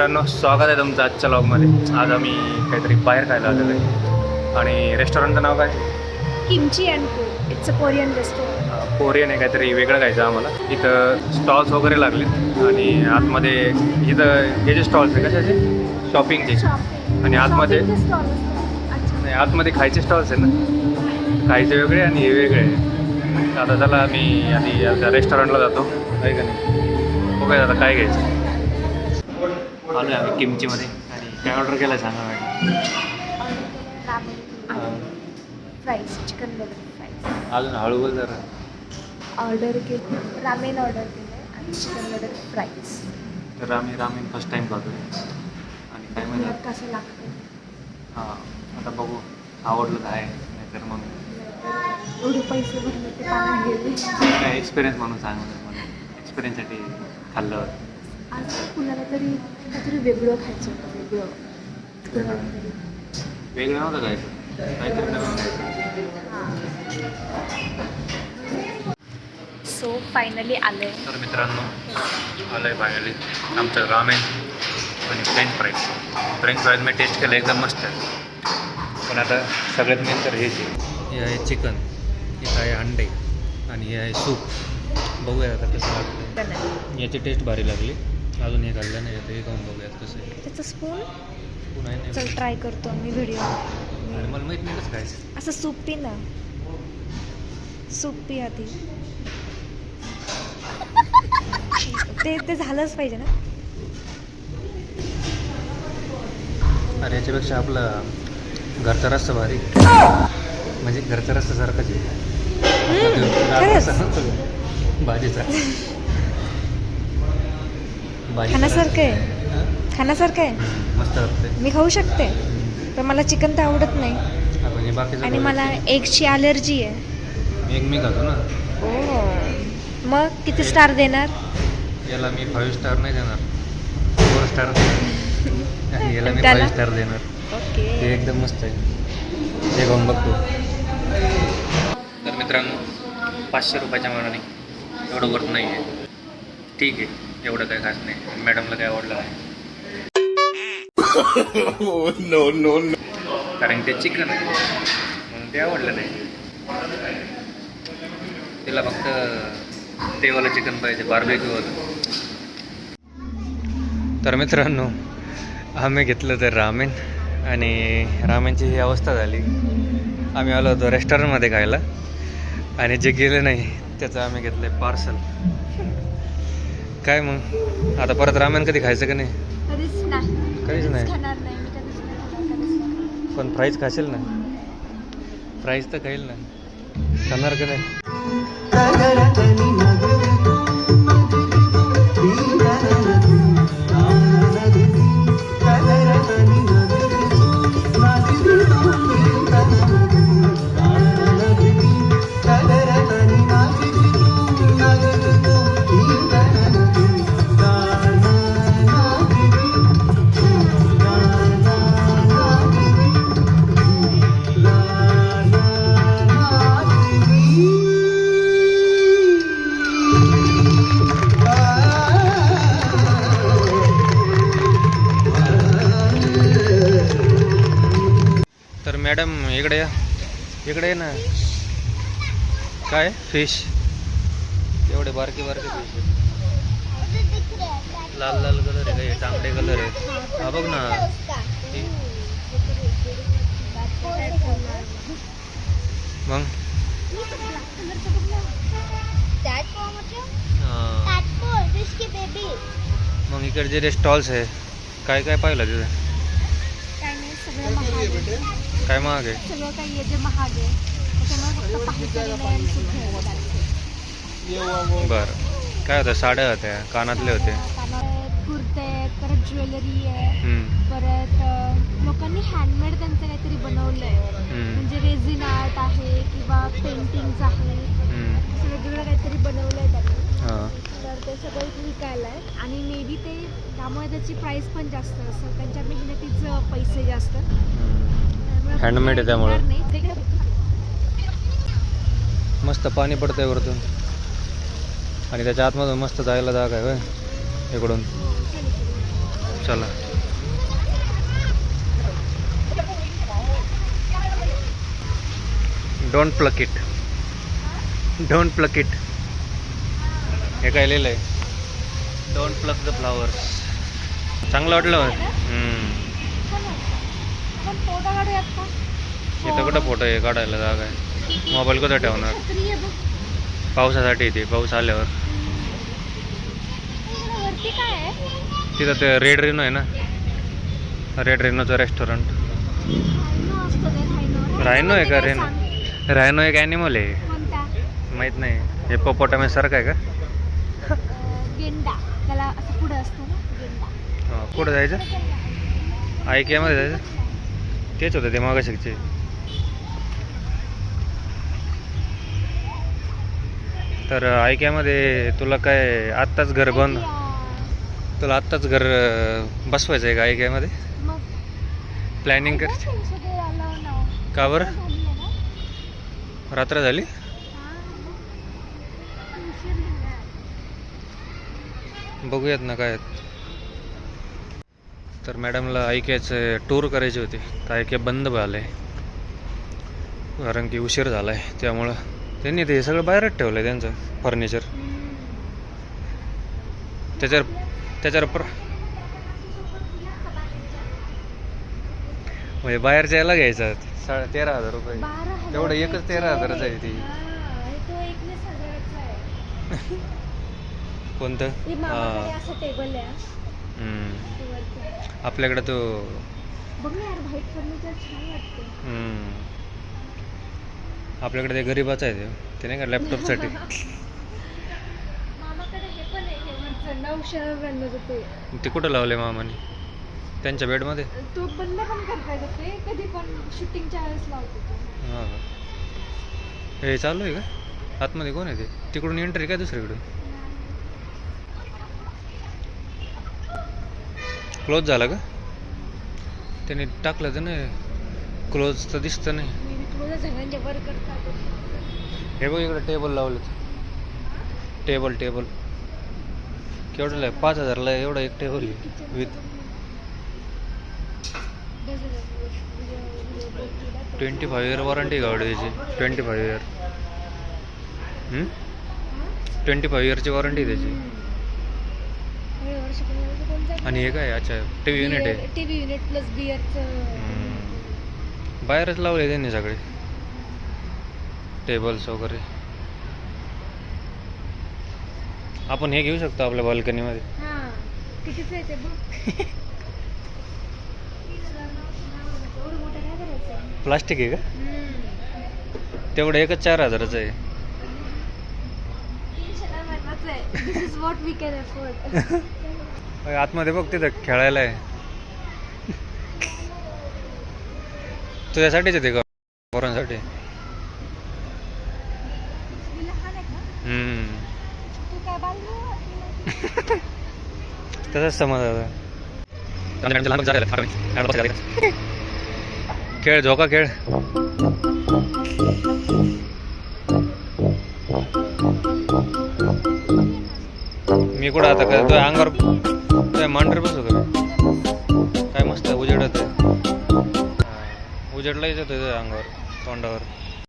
मित्रांनो, स्वागत आहे तुमचं आजच्या व्लॉगमध्ये. आज आम्ही काहीतरी बाहेर खायला आलेलो आहे आणि रेस्टॉरंटचं नाव काय? किमची अँड को. It's a Korean restaurant. Korean आहे, काहीतरी वेगळं खायचं आम्हाला. इथं स्टॉल्स वगैरे लागलेत आणि आतमध्ये इथं हे जे स्टॉल्स आहे कशाचे शॉपिंगचे आणि आतमध्ये नाही, आतमध्ये खायचे स्टॉल्स आहे ना, खायचे वेगळे आणि हे वेगळे आहे. आता चला आम्ही आधी आता रेस्टॉरंटला जातो आहे का नाही, बघूया आता काय घ्यायचं. आलो आहे आम्ही किमचीमध्ये आणि काय ऑर्डर केलं सांगा madam. Fries, chicken butter fries अजून हळू बोल जरा. ऑर्डर केलं, रामेन ऑर्डर केलं आणि चिकन बटर फ्राईज. तर आम्ही रामेन फर्स्ट टाईम खातो आणि काय म्हणजे कसं लागतं हां, आता बघू आवडलं तर आहे, नाहीतर मग एवढे पैसे भरले ते पाण्यात गेले. काय एक्सपिरियन्स म्हणून सांगतो मला, एक्सपिरियन्ससाठी खाल्लं. आज कुणाला तरी काहीतरी वेगळं खायचं होतं, वेगळं वेगळं नव्हतं खायचं, काहीतरी नवीन खायचं. सो फायनली आलं आहे. तर मित्रांनो, आलं आहे फायनली आमचं रामेन आणि फ्रेंच फ्राईज मी टेस्ट केलं, एकदम मस्त आहे. पण आता सगळ्यात मेन तर हेच आहे. हे आहे चिकन, हे आहे अंडे आणि हे आहे सूप. बघूया आता कसं लागतं. याची टेस्ट भारी लागली, अजून हे खाल्लं नाही, आता हे खाऊन बघूयात कसं आहे. त्याचं स्पून पुन्हा नाही चल ट्राय करतो मी व्हिडिओ. आणि मला माहीत नाही कसं खायचं. असं सूप पी ना, सूप पी आधी. ते झालंच पाहिजे ना. अरे याच्यापेक्षा आपलं घरचा रस्सा भारी, म्हणजे घरचा रस्सा सारखाच भाजीचा खाण्यासारखं आहे, खाण्यासारखं आहे, मस्त लागते. मी खाऊ शकते पण मला चिकन तर आवडत नाही म्हणजे बाकीचं आणि मला एगची अलर्जी आहे. एक मी खातो ना. मग किती स्टार देणार? याला मी 5 स्टार नाही देणार, 4 स्टार आणि याला मी 5 स्टार देणार. ओके, ते एकदम मस्त आहे, हे खाऊन बघतो. तर मित्रांनो, 500 रुपयाच्या मनाने एवढं वर्थ नाही आहे. ठीक आहे, एवढं काय खास नाही. मॅडमला काय आवडलं नाही नो कारण ते चिकन आहे म्हणून ते आवडलं नाही. तिला फक्त तेवालं चिकन पाहिजे, बार्बेक्यूवालं. तर मित्रांनो, आम्ही घेतलं तर रामेन आणि रामेनची ही अवस्था झाली. आम्ही आलो होतो रेस्टॉरंटमध्ये खायला आणि जे गेलं नाही त्याचं आम्ही घेतलं आहे पार्सल. काय मग आता परत रामेन कधी खायचं का नाही? कधीच नाही, कधीच नाही. खाणार नाही मी, कधीच नाही. पण फ्राईज खाशील ना? फ्राईज तर खाईल ना, खाणार का नाही? तर मॅडम इकडे या, इकडे ये ना. काय फिश? एवढे बारके बारके फिश आहे, लाल लाल कलर आहे, काही तांबडे कलर आहे. हा बघ ना, मग मग इकडचे जे स्टॉल्स आहे काय काय पाहिलं तिथे? काय नाही, सगळं महाग आहे. काय महाग आहे? सगळं काही आहे जे महाग आहे, त्याच्यामुळे फक्त पाहिजे आणि सुख आहे. बरं, काय होतं? साड्या होत्या, कानातले होते, कुर्ते, परत ज्वेलरी आहे, परत लोकांनी हँडमेड त्यांचं काहीतरी बनवलं आहे, म्हणजे रेझिन आर्ट आहे किंवा पेंटिंग्स आहे, असं वेगवेगळं काहीतरी बनवलं आहे त्यांनी. तर ते सगळं इथे विकायला आहे आणि मे बी ते त्यामुळे त्याची प्राईस पण जास्त असतं, त्यांच्या मेहनतीचं पैसे जास्त, हँडमेड आहे त्यामुळे. नाही मस्त पाणी पडतंय वरतून आणि त्याच्या आतमधून मस्त जायला जागा आहे. इकडून चला. Don't plug it. Don't plug it. हे काय लिहिलं आहे? Don't plug the flowers. चांगलं वाटलं. पण फोटो काढूयात का? इथं कुठं फोटो आहे काढायला जागा आहे? मोबाईल कुठं ठेवणार? छत्री आहे बघ. पावसासाठी येते, पाऊस आल्यावर. इकडं वरती काय आहे? तिथं ते रेड रेनो आहे ना, रेड रेनोचं रेस्टॉरंट. रायनो असतो ते, रायनो. रायनो आहे का? म्हणजे रेनो. काय सांग? रायनो एक ॲनिमल आहे. कोणता? माहीत नाही. हे पोपोटामस सारखं आहे का? गेंडा. त्याला असं पुढं असतं ना, गेंडा. हां, कुठं जायचं? आयकियामध्ये जायचं. तेच होतं ते मागाशिकचे. तर आयकियामध्ये तुला काय आत्ताच घर बंद, तुला आत्ताच घर बसवायचं आहे का आयकियामध्ये? मग प्लॅनिंग कर. सगळे आलं ना. का बरं? झाली आहे ना? रात्र झाली? हां, मग उशीर झाला. बघूयात ना काय. तर मॅडमला आयकियाचं टूर करायची होती, तर आयकिया बंद झालं आहे कारण की उशीर झाला आहे. त्यामुळं त्यांनी ते सगळं बाहेरच ठेवलं आहे त्यांचं फर्निचर. त्याच्यावर म्हणजे बाहेरच्या याला घ्यायचं 13,000 रुपये. 12,000 तेवढं एकच 13,000च आहे ती. हां, तो 19,000चा आहे. कोणतं? हे मामाकडे असं टेबल आहे. हम्म. ते वरती. आपल्याकडे तो बघ ना यार, व्हाईट फर्निचर छान वाटते. आपल्याकडे ते गरीबाचं आहे ते नाही का लॅपटॉपसाठी. मामाकडे हे पण आहे, हे वरचं 999 रुपये. ते कुठं लावले मामाने? त्यांच्या बेडमध्ये? तो बंद पण करता येतं ते, कधी पण शूटिंगच्या वेळेस लावतो तो. हां का? हे चालू आहे का? आतमध्ये कोण आहे ते? तिकडून एंट्री काय दुसरीकडून? क्लोज झाला का? त्यांनी टाकलं तर नाही, क्लोज तर दिसतं नाही. मी क्लोज झाल्याने वर करतात. हे बघ इकडे टेबल लावलेत. टेबल केवढं आहे? 5,000ला एवढा एक टेबल आहे विथ 25 इयर वॉरंटी गाडीची. 25 इयर 25 इयरची वॉरंटी त्याची. आणि हे काय? अच्छा, टी व्ही युनिट आहे. टीव्ही युनिट प्लस बिअरचं. बाहेरच लावले त्यांनी सगळे टेबल्स वगैरे. आपण हे घेऊ शकतो आपल्या बाल्कनीमध्ये. हां, कितीचं आहे ते बघ. एवढं मोठं काय करायचं? प्लास्टिक आहे का? तेवढं एकच 4,000चं आहे. 390 आहे. This is what we can afford. आतमध्ये बघ तिथं खेळायला आहे. तुझ्यासाठीच आहे ते का? पोरांसाठी. लहान आहे का? तू काय बांधलं? तसंच समज आता. खेळ, झोका खेळ. मी कुठं आता काय तुझ्या अंगावर काय मांडर बसलो का? काय मस्त उजेडत आहे. उजेडला येत होतं तुझ्या अंगावर, तोंडावर.